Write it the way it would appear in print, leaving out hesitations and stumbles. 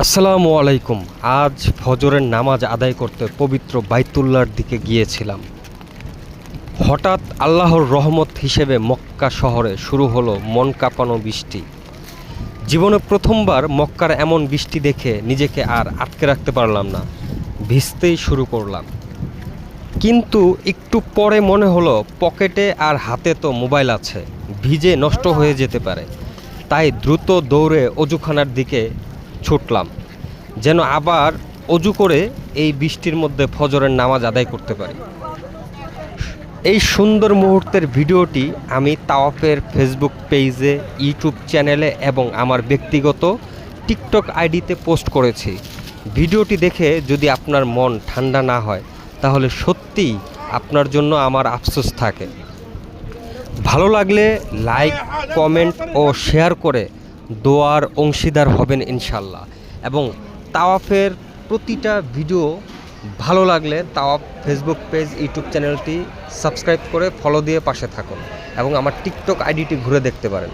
আসসালামু আলাইকুম। আজ ফজরের নামাজ আদায় করতে পবিত্র বাইতুল্লাহর দিকে গিয়েছিলাম। হঠাৎ আল্লাহর রহমত হিসেবে মক্কা শহরে শুরু হলো মন কাঁপানো বৃষ্টি। জীবনে প্রথমবার মক্কার এমন বৃষ্টি দেখে নিজেকে আর আটকে রাখতে পারলাম না, ভিজতেই শুরু করলাম। কিন্তু একটু পরে মনে হলো পকেটে আর হাতে তো মোবাইল আছে, ভিজে নষ্ট হয়ে যেতে পারে। তাই দ্রুত দৌড়ে অজুখানার দিকে ছুটলাম, যেন আবার অজু করে এই বৃষ্টির মধ্যে ফজরের নামাজ আদায় করতে পারি। এই সুন্দর মুহূর্তের ভিডিওটি আমি তাওয়াফের ফেসবুক পেজে, ইউটিউব চ্যানেলে এবং আমার ব্যক্তিগত টিকটক আইডিতে পোস্ট করেছি। ভিডিওটি দেখে যদি আপনার মন ঠান্ডা না হয়, তাহলে সত্যিই আপনার জন্য আমার আফসোস থাকে। ভালো লাগলে লাইক, কমেন্ট ও শেয়ার করে দোয়ার অংশীদার হবেন ইনশাল্লাহ। এবং তাওয়াফের প্রতিটা ভিডিও ভালো লাগলে তাওয়াফ ফেসবুক পেজ, ইউটিউব চ্যানেলটি সাবস্ক্রাইব করে ফলো দিয়ে পাশে থাকুন এবং আমার টিকটক আইডিটি ঘুরে দেখতে পারেন।